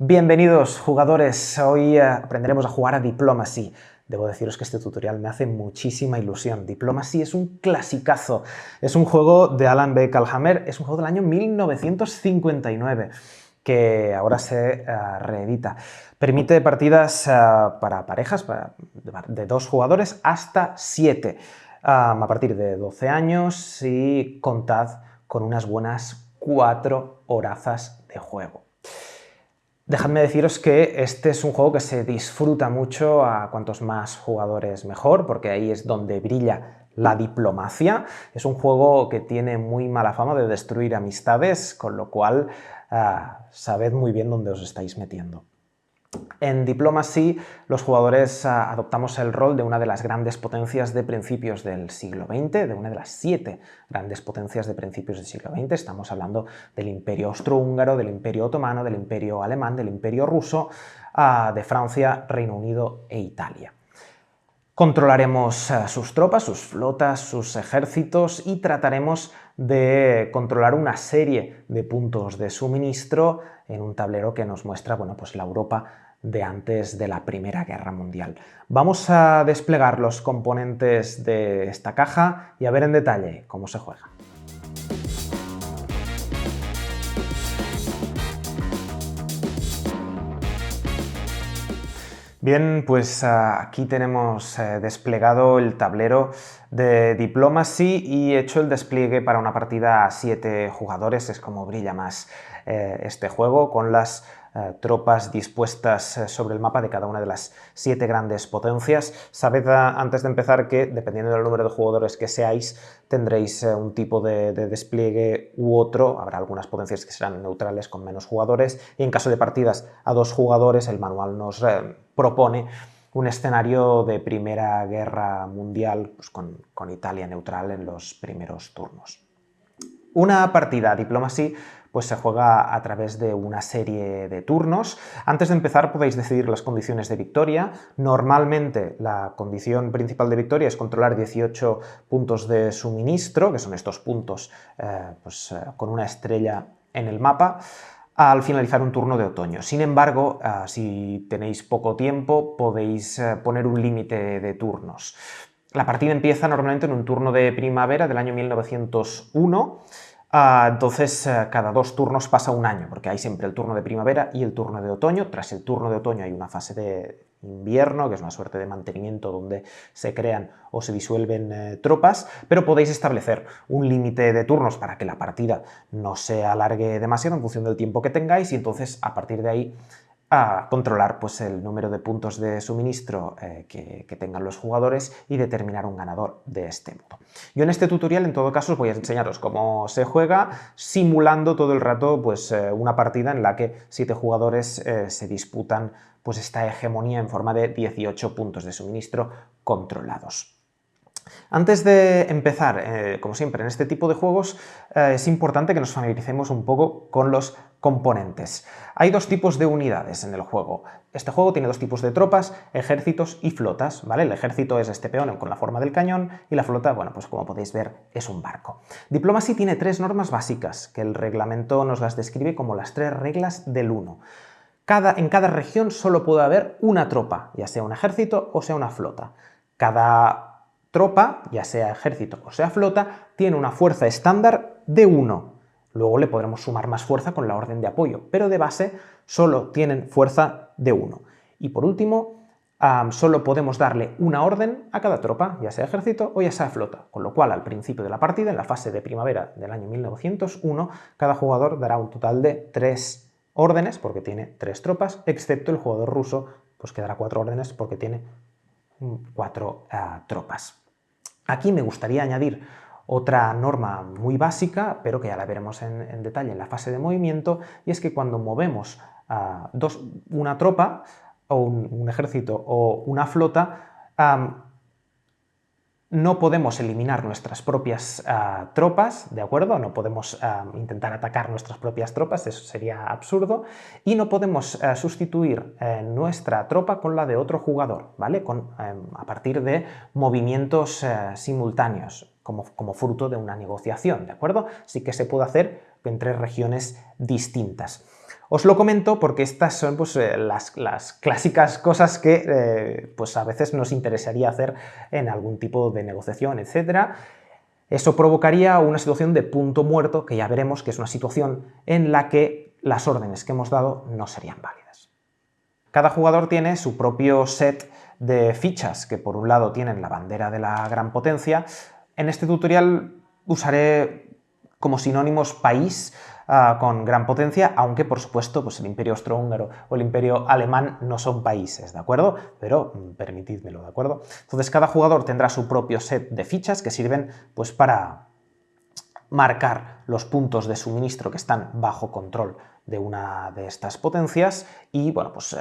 Bienvenidos jugadores, hoy aprenderemos a jugar a Diplomacy. Debo deciros que este tutorial me hace muchísima ilusión. Diplomacy es un clasicazo, es un juego de Alan B. Kalhamer, es un juego del año 1959 que ahora se reedita. Permite partidas para parejas de 2 jugadores hasta 7, a partir de 12 años y contad con unas buenas 4 horazas de juego. Dejadme deciros que este es un juego que se disfruta mucho a cuantos más jugadores mejor, porque ahí es donde brilla la diplomacia. Es un juego que tiene muy mala fama de destruir amistades, con lo cual sabed muy bien dónde os estáis metiendo. En Diplomacy los jugadores adoptamos el rol de una de las grandes potencias de principios del siglo XX, de una de las 7 grandes potencias de principios del siglo XX. Estamos hablando del Imperio Austrohúngaro, del Imperio Otomano, del Imperio Alemán, del Imperio Ruso, de Francia, Reino Unido e Italia. Controlaremos sus tropas, sus flotas, sus ejércitos y trataremos de controlar una serie de puntos de suministro en un tablero que nos muestra, bueno, pues la Europa de antes de la Primera Guerra Mundial. Vamos a desplegar los componentes de esta caja y a ver en detalle cómo se juega. Bien, pues aquí tenemos desplegado el tablero de Diplomacy y hecho el despliegue para una partida a 7 jugadores. Es como brilla más este juego, con las tropas dispuestas sobre el mapa de cada una de las 7 grandes potencias. Sabed antes de empezar que, dependiendo del número de jugadores que seáis, tendréis un tipo de despliegue u otro. Habrá algunas potencias que serán neutrales con menos jugadores, y en caso de partidas a 2 jugadores el manual nos propone un escenario de Primera Guerra Mundial, pues con Italia neutral en los primeros turnos. Una partida Diplomacy pues se juega a través de una serie de turnos. Antes de empezar podéis decidir las condiciones de victoria. Normalmente la condición principal de victoria es controlar 18 puntos de suministro, que son estos puntos con una estrella en el mapa, al finalizar un turno de otoño. Sin embargo, si tenéis poco tiempo, podéis poner un límite de turnos. La partida empieza normalmente en un turno de primavera del año 1901, entonces cada 2 turnos pasa un año, porque hay siempre el turno de primavera y el turno de otoño. Tras el turno de otoño hay una fase de invierno, que es una suerte de mantenimiento donde se crean o se disuelven tropas, pero podéis establecer un límite de turnos para que la partida no se alargue demasiado en función del tiempo que tengáis, y entonces a partir de ahí a controlar pues, el número de puntos de suministro que tengan los jugadores y determinar un ganador de este modo. Yo en este tutorial, en todo caso, os voy a enseñaros cómo se juega, simulando todo el rato pues, una partida en la que 7 jugadores se disputan pues, esta hegemonía en forma de 18 puntos de suministro controlados. Antes de empezar, como siempre en este tipo de juegos, es importante que nos familiaricemos un poco con los componentes. Hay 2 tipos de unidades en el juego. Este juego tiene 2 tipos de tropas, ejércitos y flotas, ¿vale? El ejército es este peón con la forma del cañón y la flota, bueno, pues como podéis ver, es un barco. Diplomacy tiene 3 normas básicas, que el reglamento nos las describe como las 3 reglas del 1. En cada región solo puede haber una tropa, ya sea un ejército o sea una flota. Cada tropa, ya sea ejército o sea flota, tiene una fuerza estándar de 1. Luego le podremos sumar más fuerza con la orden de apoyo, pero de base solo tienen fuerza de 1. Y por último, solo podemos darle una orden a cada tropa, ya sea ejército o ya sea flota, con lo cual al principio de la partida, en la fase de primavera del año 1901, cada jugador dará un total de 3 órdenes, porque tiene 3 tropas, excepto el jugador ruso, pues que dará 4 órdenes porque tiene 4 tropas. Aquí me gustaría añadir otra norma muy básica, pero que ya la veremos en detalle en la fase de movimiento, y es que cuando movemos una tropa, o un ejército o una flota, no podemos eliminar nuestras propias tropas, ¿de acuerdo? No podemos intentar atacar nuestras propias tropas, eso sería absurdo, y no podemos sustituir nuestra tropa con la de otro jugador, ¿vale? A partir de movimientos simultáneos, como fruto de una negociación, ¿de acuerdo? Sí que se puede hacer entre regiones distintas. Os lo comento porque estas son pues, las clásicas cosas que pues a veces nos interesaría hacer en algún tipo de negociación, etc. Eso provocaría una situación de punto muerto, que ya veremos que es una situación en la que las órdenes que hemos dado no serían válidas. Cada jugador tiene su propio set de fichas, que por un lado tienen la bandera de la gran potencia. En este tutorial usaré como sinónimos país con gran potencia, aunque por supuesto pues el Imperio Austrohúngaro o el Imperio Alemán no son países, ¿de acuerdo? Pero permitidmelo, ¿de acuerdo? Entonces cada jugador tendrá su propio set de fichas que sirven pues para marcar los puntos de suministro que están bajo control de una de estas potencias y bueno, pues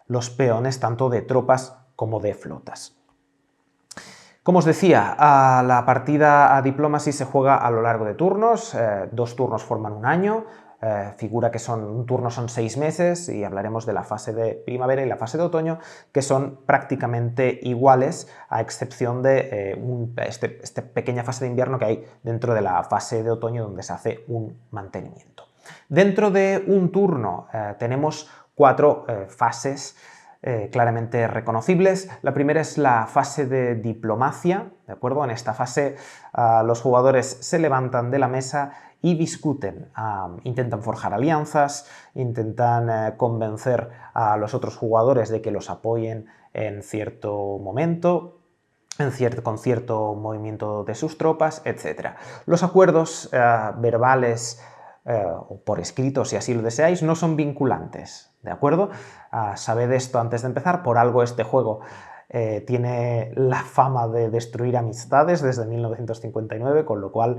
los peones tanto de tropas como de flotas. Como os decía, la partida a Diplomacy se juega a lo largo de turnos, 2 turnos forman un año, figura que un turno son 6 meses y hablaremos de la fase de primavera y la fase de otoño, que son prácticamente iguales, a excepción de esta pequeña fase de invierno que hay dentro de la fase de otoño donde se hace un mantenimiento. Dentro de un turno tenemos 4 fases claramente reconocibles. La primera es la fase de diplomacia, ¿de acuerdo? En esta fase los jugadores se levantan de la mesa y discuten, intentan forjar alianzas, intentan convencer a los otros jugadores de que los apoyen en cierto momento, con cierto movimiento de sus tropas, etc. Los acuerdos verbales o por escrito, si así lo deseáis, no son vinculantes, ¿de acuerdo? Sabed esto antes de empezar, por algo este juego tiene la fama de destruir amistades desde 1959, con lo cual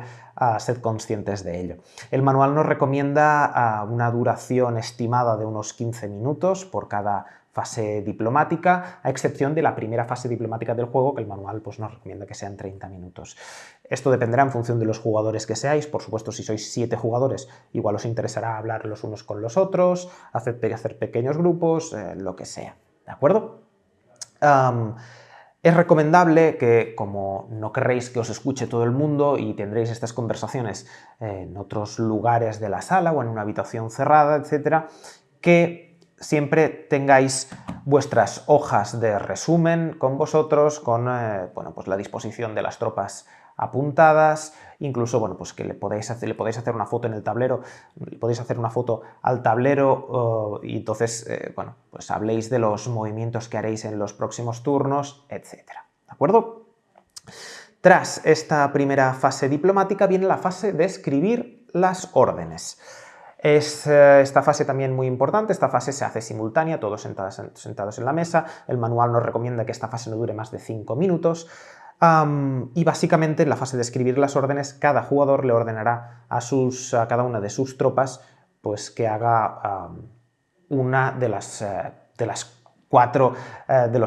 sed conscientes de ello. El manual nos recomienda una duración estimada de unos 15 minutos por cada fase diplomática, a excepción de la primera fase diplomática del juego, que el manual pues, nos recomienda que sean 30 minutos. Esto dependerá en función de los jugadores que seáis. Por supuesto, si sois 7 jugadores, igual os interesará hablar los unos con los otros, hacer pequeños grupos, lo que sea, ¿de acuerdo? Es recomendable que, como no querréis que os escuche todo el mundo y tendréis estas conversaciones en otros lugares de la sala o en una habitación cerrada, etc., que siempre tengáis vuestras hojas de resumen con vosotros, con bueno, pues la disposición de las tropas apuntadas, incluso bueno, pues que le podéis hacer una foto en el tablero, podéis hacer una foto al tablero y entonces bueno, pues habléis de los movimientos que haréis en los próximos turnos, etc. ¿De acuerdo? Tras esta primera fase diplomática viene la fase de escribir las órdenes. Es esta fase también muy importante, esta fase se hace simultánea, todos sentados en la mesa, el manual nos recomienda que esta fase no dure más de 5 minutos, y básicamente en la fase de escribir las órdenes, cada jugador le ordenará a cada una de sus tropas pues, que haga una de los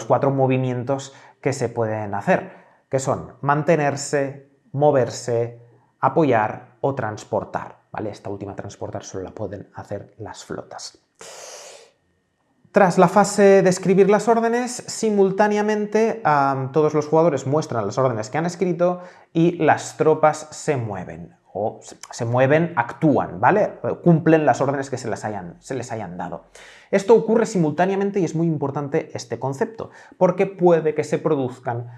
4 movimientos que se pueden hacer, que son mantenerse, moverse, apoyar o transportar, ¿vale? Esta última, transportar, solo la pueden hacer las flotas. Tras la fase de escribir las órdenes, simultáneamente todos los jugadores muestran las órdenes que han escrito y las tropas se mueven, actúan, ¿vale? Cumplen las órdenes que se les hayan dado. Esto ocurre simultáneamente y es muy importante este concepto, porque puede que se produzcan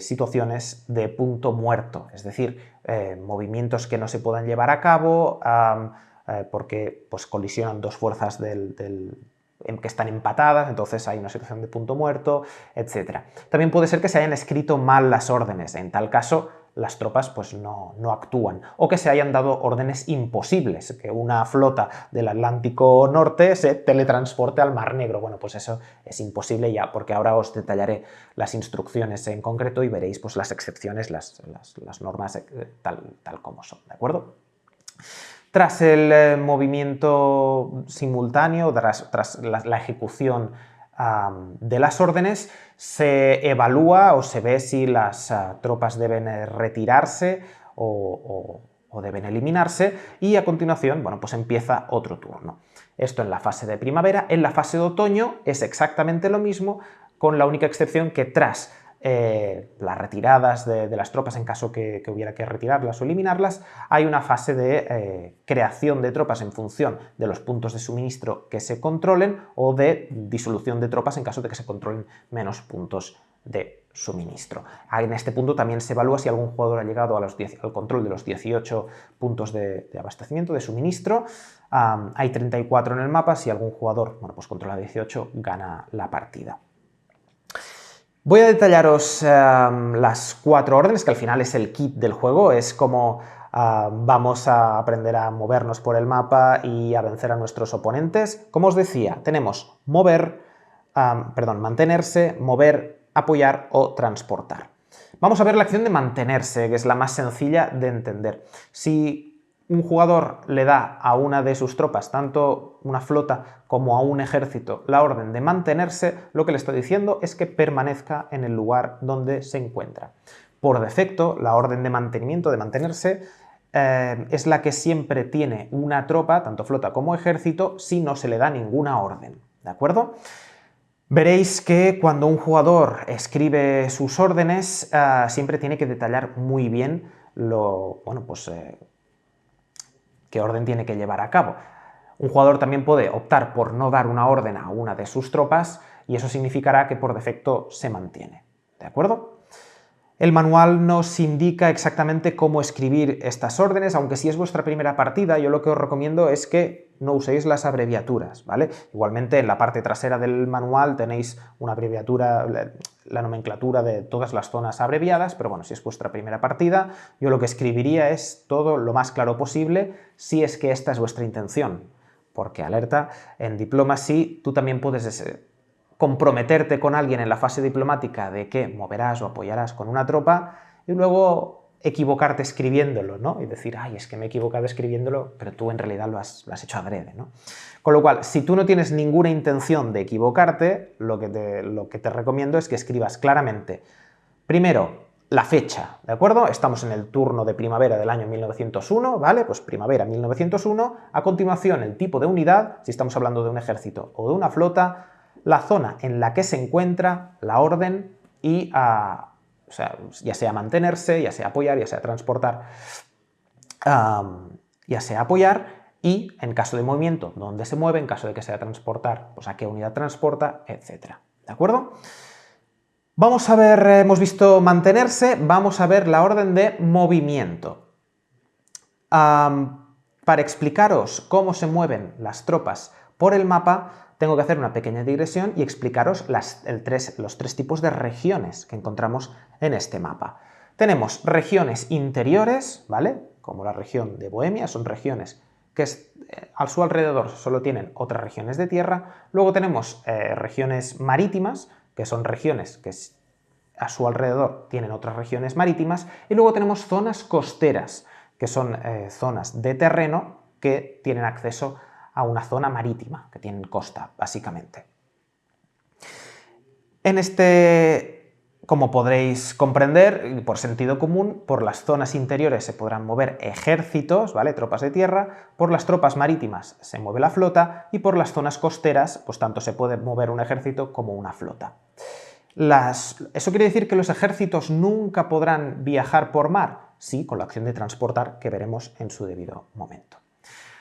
situaciones de punto muerto, es decir, movimientos que no se puedan llevar a cabo porque pues, colisionan 2 fuerzas que están empatadas, entonces hay una situación de punto muerto, etc. También puede ser que se hayan escrito mal las órdenes, en tal caso las tropas pues, no actúan, o que se hayan dado órdenes imposibles, que una flota del Atlántico Norte se teletransporte al Mar Negro. Bueno, pues eso es imposible ya, porque ahora os detallaré las instrucciones en concreto y veréis pues, las excepciones, las normas tal como son, ¿de acuerdo? Tras el movimiento simultáneo, tras la ejecución de las órdenes, se evalúa o se ve si las tropas deben retirarse o deben eliminarse y a continuación, bueno, pues empieza otro turno. Esto en la fase de primavera. En la fase de otoño es exactamente lo mismo, con la única excepción que tras las retiradas de las tropas en caso que hubiera que retirarlas o eliminarlas. Hay una fase de creación de tropas en función de los puntos de suministro que se controlen o de disolución de tropas en caso de que se controlen menos puntos de suministro. En este punto también se evalúa si algún jugador ha llegado al control de los 18 puntos de abastecimiento, de suministro. Hay 34 en el mapa. Si algún jugador pues controla 18, gana la partida. Voy a detallaros las 4 órdenes, que al final es el kit del juego, es como vamos a aprender a movernos por el mapa y a vencer a nuestros oponentes. Como os decía, tenemos mantenerse, mover, apoyar o transportar. Vamos a ver la acción de mantenerse, que es la más sencilla de entender. Si un jugador le da a una de sus tropas, tanto una flota como a un ejército, la orden de mantenerse, lo que le está diciendo es que permanezca en el lugar donde se encuentra. Por defecto, la orden de mantenimiento, de mantenerse, es la que siempre tiene una tropa, tanto flota como ejército, si no se le da ninguna orden, ¿de acuerdo? Veréis que cuando un jugador escribe sus órdenes, siempre tiene que detallar muy bien qué orden tiene que llevar a cabo. Un jugador también puede optar por no dar una orden a una de sus tropas y eso significará que por defecto se mantiene, ¿de acuerdo? El manual nos indica exactamente cómo escribir estas órdenes, aunque si es vuestra primera partida, yo lo que os recomiendo es que no uséis las abreviaturas, ¿vale? Igualmente en la parte trasera del manual tenéis una abreviatura, la nomenclatura de todas las zonas abreviadas, pero bueno, si es vuestra primera partida, yo lo que escribiría es todo lo más claro posible si es que esta es vuestra intención, porque alerta, en Diplomacy tú también puedes comprometerte con alguien en la fase diplomática de que moverás o apoyarás con una tropa y luego equivocarte escribiéndolo, ¿no? Y decir, ay, es que me he equivocado escribiéndolo, pero tú en realidad lo has hecho adrede, ¿no? Con lo cual, si tú no tienes ninguna intención de equivocarte, lo que te recomiendo es que escribas claramente, primero, la fecha, ¿de acuerdo? Estamos en el turno de primavera del año 1901, ¿vale? Pues primavera 1901, a continuación el tipo de unidad, si estamos hablando de un ejército o de una flota, la zona en la que se encuentra, la orden y ya sea mantenerse, ya sea apoyar, ya sea transportar, ya sea apoyar y en caso de movimiento, dónde se mueve, en caso de que sea transportar, pues a qué unidad transporta, etc. ¿De acuerdo? Vamos a ver, hemos visto mantenerse, vamos a ver la orden de movimiento. Para explicaros cómo se mueven las tropas por el mapa, tengo que hacer una pequeña digresión y explicaros los tres tipos de regiones que encontramos en este mapa. Tenemos regiones interiores, ¿vale? Como la región de Bohemia, son regiones que a su alrededor solo tienen otras regiones de tierra. Luego tenemos regiones marítimas, que son regiones que a su alrededor tienen otras regiones marítimas. Y luego tenemos zonas costeras, que son zonas de terreno que tienen acceso a una zona marítima, que tienen costa, básicamente. Como podréis comprender, por sentido común, por las zonas interiores se podrán mover ejércitos, ¿vale? Tropas de tierra, por las tropas marítimas se mueve la flota y por las zonas costeras, pues tanto se puede mover un ejército como una flota. ¿Eso quiere decir que los ejércitos nunca podrán viajar por mar? Sí, con la acción de transportar que veremos en su debido momento.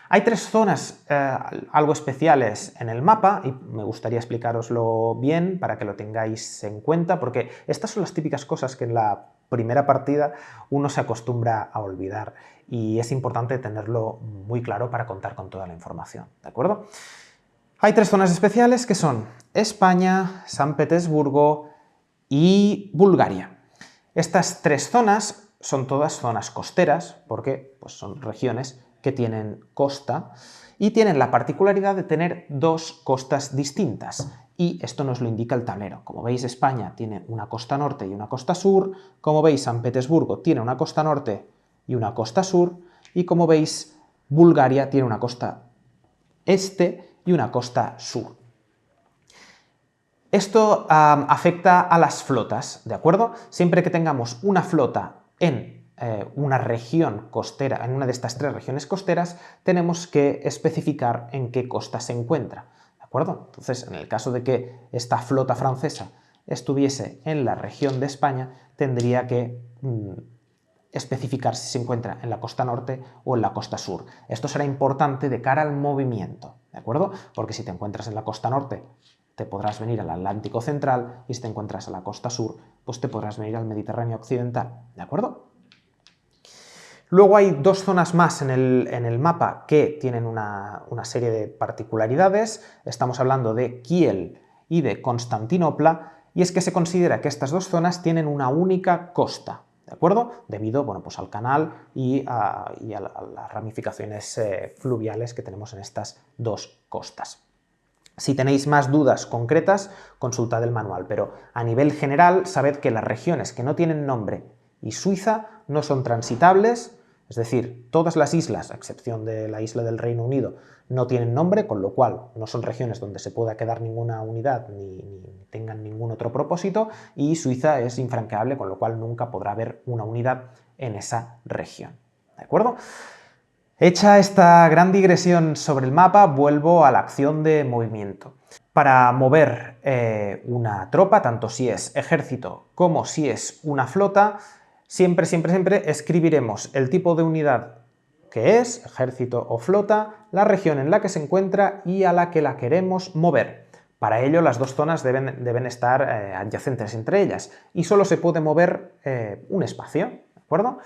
Hay tres zonas algo especiales en el mapa y me gustaría explicároslo bien para que lo tengáis en cuenta, porque estas son las típicas cosas que en la primera partida uno se acostumbra a olvidar y es importante tenerlo muy claro para contar con toda la información, ¿de acuerdo? Hay tres zonas especiales que son España, San Petersburgo y Bulgaria. Estas tres zonas son todas zonas costeras porque pues, son regiones que tienen costa y tienen la particularidad de tener dos costas distintas y esto nos lo indica el tablero. Como veis, España tiene una costa norte y una costa sur, como veis, San Petersburgo tiene una costa norte y una costa sur y como veis, Bulgaria tiene una costa este y una costa sur. Esto afecta a las flotas, ¿de acuerdo? Siempre que tengamos una flota en una región costera, en una de estas tres regiones costeras, tenemos que especificar en qué costa se encuentra, ¿de acuerdo? Entonces, en el caso de que esta flota francesa estuviese en la región de España, tendría que especificar si se encuentra en la costa norte o en la costa sur. Esto será importante de cara al movimiento, ¿de acuerdo? Porque si te encuentras en la costa norte, te podrás venir al Atlántico Central, y si te encuentras a la costa sur, pues te podrás venir al Mediterráneo Occidental, ¿de acuerdo? Luego hay dos zonas más en el mapa que tienen una serie de particularidades. Estamos hablando de Kiel y de Constantinopla, y es que se considera que estas dos zonas tienen una única costa, ¿de acuerdo? Debido, bueno, pues al canal y a las ramificaciones fluviales que tenemos en estas dos costas. Si tenéis más dudas concretas, consultad el manual, pero a nivel general sabed que las regiones que no tienen nombre y Suiza no son transitables, es decir, todas las islas, a excepción de la isla del Reino Unido, no tienen nombre, con lo cual no son regiones donde se pueda quedar ninguna unidad ni tengan ningún otro propósito, y Suiza es infranqueable, con lo cual nunca podrá haber una unidad en esa región. ¿De acuerdo? Hecha esta gran digresión sobre el mapa, vuelvo a la acción de movimiento. Para mover una tropa, tanto si es ejército como si es una flota, siempre escribiremos el tipo de unidad que es, ejército o flota, la región en la que se encuentra y a la que la queremos mover. Para ello las dos zonas deben estar adyacentes entre ellas y solo se puede mover un espacio, ¿de acuerdo?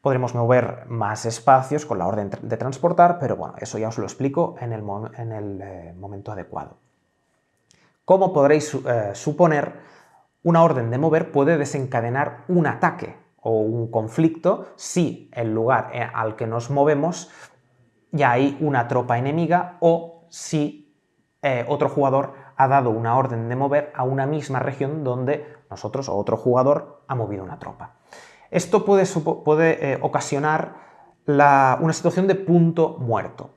Podremos mover más espacios con la orden de transportar, pero bueno, eso ya os lo explico en el momento adecuado. Como podréis suponer, una orden de mover puede desencadenar un ataque o un conflicto si el lugar al que nos movemos ya hay una tropa enemiga o si otro jugador ha dado una orden de mover a una misma región donde nosotros o otro jugador ha movido una tropa. Esto puede ocasionar una situación de punto muerto.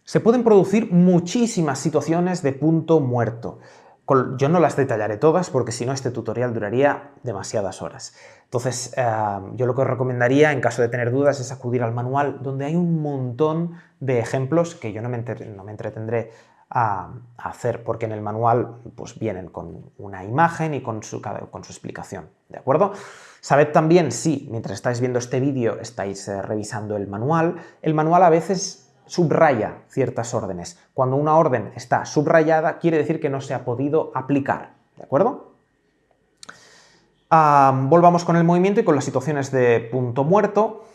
Se pueden producir muchísimas situaciones de punto muerto. Yo no las detallaré todas porque si no este tutorial duraría demasiadas horas. Entonces yo lo que os recomendaría en caso de tener dudas es acudir al manual, donde hay un montón de ejemplos que yo no me entretendré a hacer, porque en el manual pues vienen con una imagen y con su explicación, ¿de acuerdo? Sabed también si, mientras estáis viendo este vídeo, estáis revisando el manual a veces subraya ciertas órdenes. Cuando una orden está subrayada, quiere decir que no se ha podido aplicar, ¿de acuerdo? Volvamos con el movimiento y con las situaciones de punto muerto.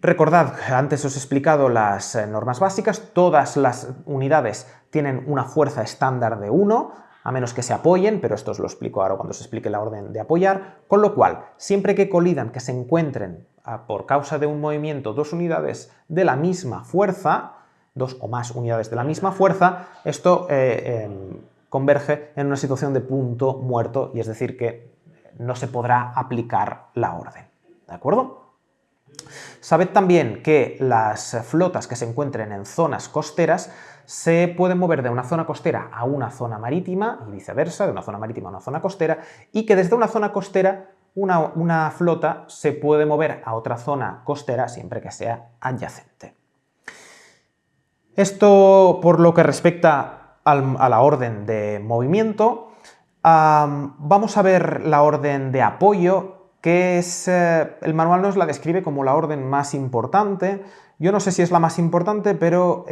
Recordad, antes os he explicado las normas básicas, todas las unidades tienen una fuerza estándar de 1, a menos que se apoyen, pero esto os lo explico ahora cuando os explique la orden de apoyar, con lo cual, siempre que colidan, que se encuentren por causa de un movimiento dos unidades de la misma fuerza, dos o más unidades de la misma fuerza, esto converge en una situación de punto muerto, y es decir que no se podrá aplicar la orden, ¿de acuerdo? Sabed también que las flotas que se encuentren en zonas costeras se pueden mover de una zona costera a una zona marítima y viceversa, de una zona marítima a una zona costera, y que desde una zona costera una flota se puede mover a otra zona costera siempre que sea adyacente. Esto por lo que respecta a la orden de movimiento. Vamos a ver la orden de apoyo, que es, el manual nos la describe como la orden más importante. Yo no sé si es la más importante, pero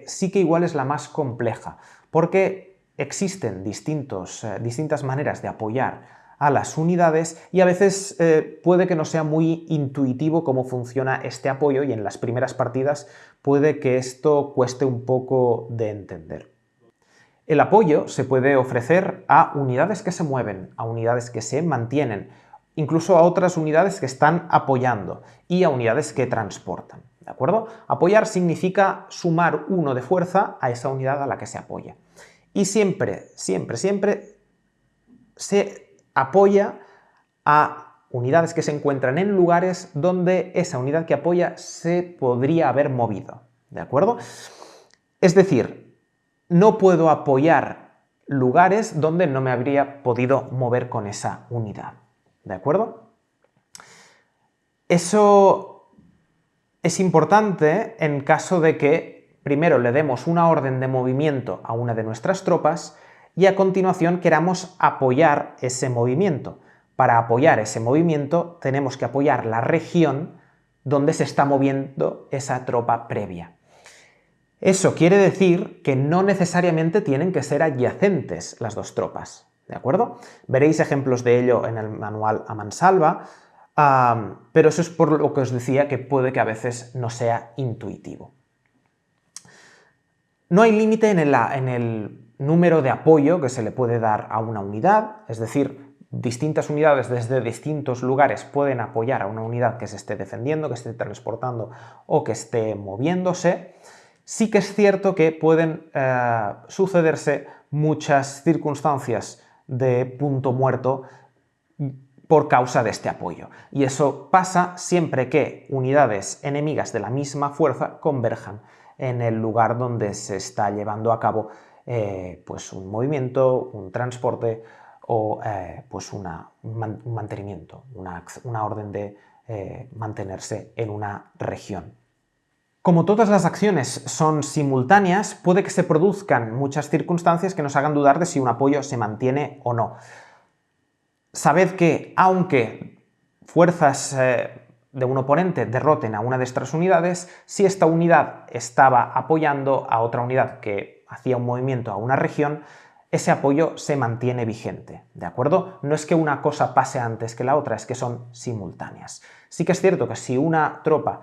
sí que igual es la más compleja, porque existen distintas maneras de apoyar a las unidades y a veces puede que no sea muy intuitivo cómo funciona este apoyo, y en las primeras partidas puede que esto cueste un poco de entender. El apoyo se puede ofrecer a unidades que se mueven, a unidades que se mantienen, incluso a otras unidades que están apoyando y a unidades que transportan, ¿de acuerdo? Apoyar significa sumar 1 de fuerza a esa unidad a la que se apoya. Y siempre se apoya a unidades que se encuentran en lugares donde esa unidad que apoya se podría haber movido, ¿de acuerdo? Es decir, no puedo apoyar lugares donde no me habría podido mover con esa unidad, ¿de acuerdo? Eso es importante en caso de que primero le demos una orden de movimiento a una de nuestras tropas y a continuación queramos apoyar ese movimiento. Para apoyar ese movimiento tenemos que apoyar la región donde se está moviendo esa tropa previa. Eso quiere decir que no necesariamente tienen que ser adyacentes las dos tropas, ¿de acuerdo? Veréis ejemplos de ello en el manual a mansalva, pero eso es por lo que os decía que puede que a veces no sea intuitivo. No hay límite en el número de apoyo que se le puede dar a una unidad, es decir, distintas unidades desde distintos lugares pueden apoyar a una unidad que se esté defendiendo, que esté transportando o que esté moviéndose. Sí que es cierto que pueden sucederse muchas circunstancias de punto muerto por causa de este apoyo. Y eso pasa siempre que unidades enemigas de la misma fuerza converjan en el lugar donde se está llevando a cabo pues un movimiento, un transporte o pues un mantenimiento, una orden de mantenerse en una región. Como todas las acciones son simultáneas, puede que se produzcan muchas circunstancias que nos hagan dudar de si un apoyo se mantiene o no. Sabed que, aunque fuerzas de un oponente derroten a una de estas unidades, si esta unidad estaba apoyando a otra unidad que hacía un movimiento a una región, ese apoyo se mantiene vigente, ¿de acuerdo? No es que una cosa pase antes que la otra, es que son simultáneas. Sí que es cierto que si una tropa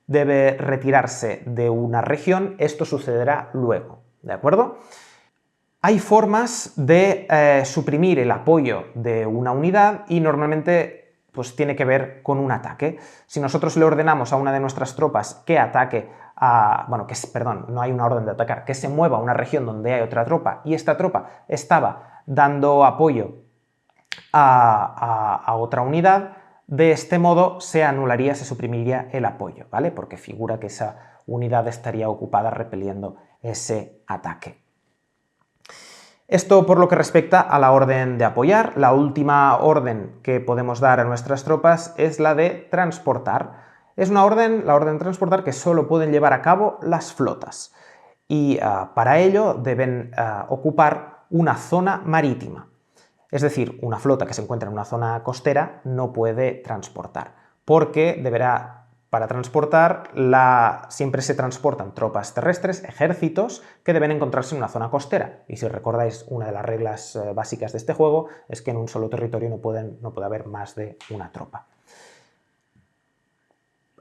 debe retirarse de una región, esto sucederá luego, ¿de acuerdo? Hay formas de suprimir el apoyo de una unidad y normalmente pues, tiene que ver con un ataque. Si nosotros le ordenamos a una de nuestras tropas que ataque no hay una orden de atacar, que se mueva a una región donde hay otra tropa y esta tropa estaba dando apoyo a otra unidad, de este modo se anularía, se suprimiría el apoyo, ¿vale? Porque figura que esa unidad estaría ocupada repeliendo ese ataque. Esto por lo que respecta a la orden de apoyar. La última orden que podemos dar a nuestras tropas es la de transportar. Es una orden, la orden de transportar, que solo pueden llevar a cabo las flotas y para ello deben ocupar una zona marítima. Es decir, una flota que se encuentra en una zona costera no puede transportar, porque para transportar, siempre se transportan tropas terrestres, ejércitos, que deben encontrarse en una zona costera. Y si recordáis, una de las reglas básicas de este juego es que en un solo territorio no puede haber más de una tropa.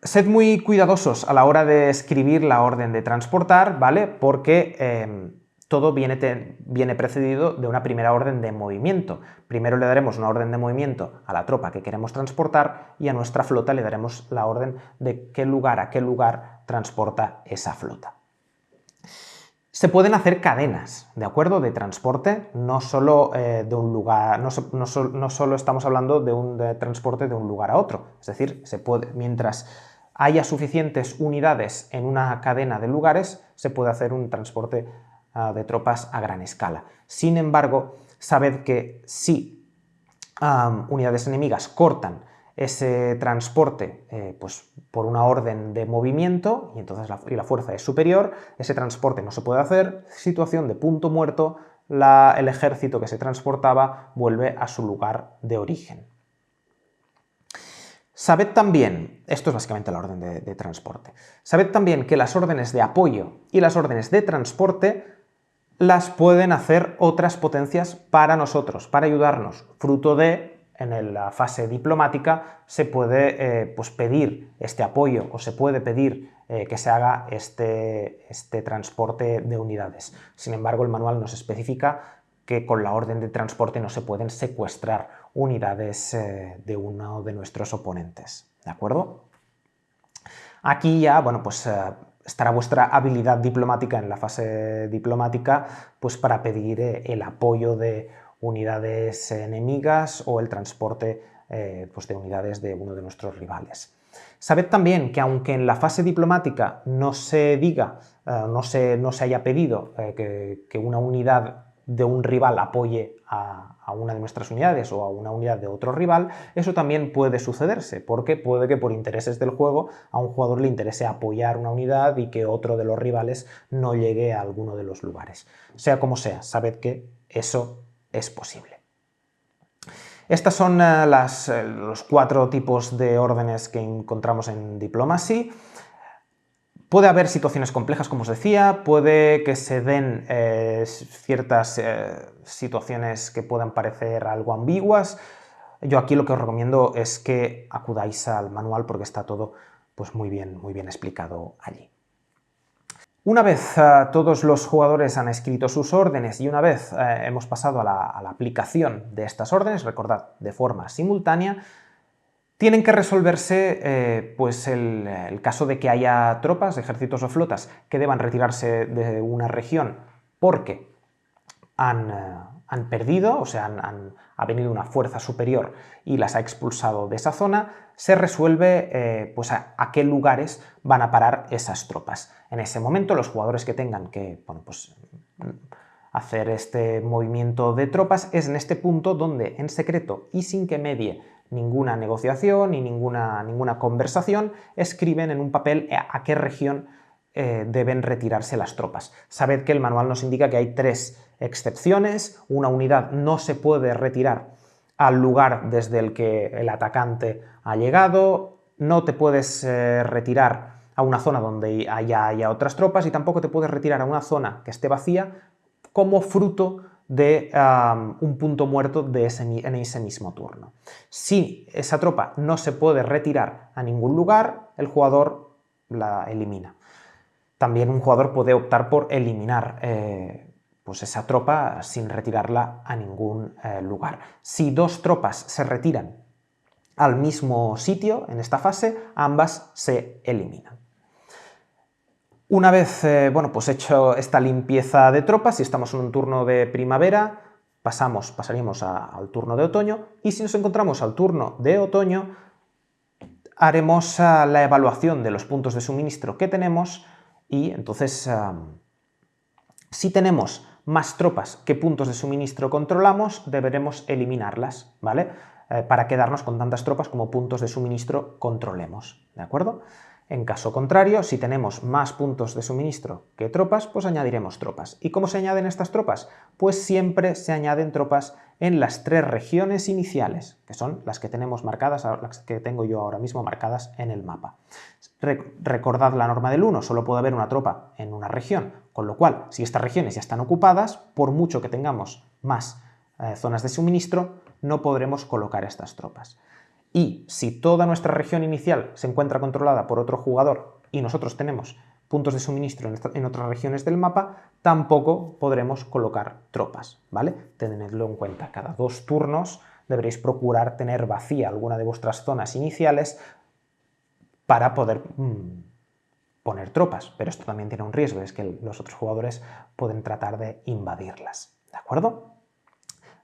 Sed muy cuidadosos a la hora de escribir la orden de transportar, ¿vale? Porque todo viene precedido de una primera orden de movimiento. Primero le daremos una orden de movimiento a la tropa que queremos transportar y a nuestra flota le daremos la orden de a qué lugar transporta esa flota. Se pueden hacer cadenas, ¿de acuerdo?, de transporte, no solo de un lugar, no solo estamos hablando de un transporte de un lugar a otro, es decir, mientras haya suficientes unidades en una cadena de lugares, se puede hacer un transporte de tropas a gran escala. Sin embargo, sabed que si unidades enemigas cortan ese transporte pues, por una orden de movimiento y entonces la fuerza es superior, ese transporte no se puede hacer, situación de punto muerto, el ejército que se transportaba vuelve a su lugar de origen. Sabed también, esto es básicamente la orden de transporte, sabed también que las órdenes de apoyo y las órdenes de transporte las pueden hacer otras potencias para nosotros, para ayudarnos, fruto de, en la fase diplomática, se puede pues pedir este apoyo o se puede pedir que se haga este transporte de unidades. Sin embargo, el manual nos especifica que con la orden de transporte no se pueden secuestrar unidades de uno de nuestros oponentes, ¿de acuerdo? Aquí ya, bueno, pues estará vuestra habilidad diplomática en la fase diplomática pues para pedir el apoyo de unidades enemigas o el transporte pues de unidades de uno de nuestros rivales. Sabed también que aunque en la fase diplomática no se diga, no se haya pedido que una unidad de un rival apoye a una de nuestras unidades o a una unidad de otro rival, eso también puede sucederse, porque puede que por intereses del juego a un jugador le interese apoyar una unidad y que otro de los rivales no llegue a alguno de los lugares. Sea como sea, sabed que eso es posible. Estos son los 4 tipos de órdenes que encontramos en Diplomacy. Puede haber situaciones complejas, como os decía, puede que se den ciertas situaciones que puedan parecer algo ambiguas. Yo aquí lo que os recomiendo es que acudáis al manual porque está todo pues, muy bien explicado allí. Una vez todos los jugadores han escrito sus órdenes y una vez hemos pasado a la aplicación de estas órdenes, recordad, de forma simultánea, tienen que resolverse pues el caso de que haya tropas, ejércitos o flotas que deban retirarse de una región porque han perdido, o sea, ha venido una fuerza superior y las ha expulsado de esa zona. Se resuelve pues a qué lugares van a parar esas tropas. En ese momento los jugadores que tengan que pues, hacer este movimiento de tropas es en este punto donde en secreto y sin que medie ninguna negociación ni ninguna conversación escriben en un papel a qué región deben retirarse las tropas. Sabed que el manual nos indica que hay 3 excepciones. Una unidad no se puede retirar al lugar desde el que el atacante ha llegado, no te puedes retirar a una zona donde haya otras tropas y tampoco te puedes retirar a una zona que esté vacía como fruto de un punto muerto en ese mismo turno. Si esa tropa no se puede retirar a ningún lugar, el jugador la elimina. También un jugador puede optar por eliminar pues esa tropa sin retirarla a ningún lugar. Si 2 tropas se retiran al mismo sitio en esta fase, ambas se eliminan. Una vez pues hecho esta limpieza de tropas, si estamos en un turno de primavera, pasaríamos al turno de otoño, y si nos encontramos al turno de otoño, haremos la evaluación de los puntos de suministro que tenemos y entonces si tenemos más tropas que puntos de suministro controlamos, deberemos eliminarlas, ¿vale? Para quedarnos con tantas tropas como puntos de suministro controlemos, ¿de acuerdo? En caso contrario, si tenemos más puntos de suministro que tropas, pues añadiremos tropas. ¿Y cómo se añaden estas tropas? Pues siempre se añaden tropas en las 3 regiones iniciales, que son las que tenemos marcadas, las que tengo yo ahora mismo marcadas en el mapa. Recordad la norma del 1, solo puede haber una tropa en una región, con lo cual, si estas regiones ya están ocupadas, por mucho que tengamos más zonas de suministro, no podremos colocar estas tropas. Y si toda nuestra región inicial se encuentra controlada por otro jugador y nosotros tenemos puntos de suministro en otras regiones del mapa, tampoco podremos colocar tropas, ¿vale? Tenedlo en cuenta, cada 2 turnos deberéis procurar tener vacía alguna de vuestras zonas iniciales para poder poner tropas, pero esto también tiene un riesgo, es que los otros jugadores pueden tratar de invadirlas, ¿de acuerdo?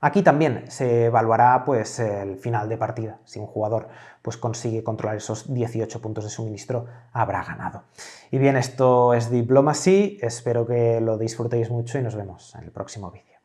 Aquí también se evaluará pues, el final de partida. Si un jugador pues, consigue controlar esos 18 puntos de suministro, habrá ganado. Y bien, esto es Diplomacy, espero que lo disfrutéis mucho y nos vemos en el próximo vídeo.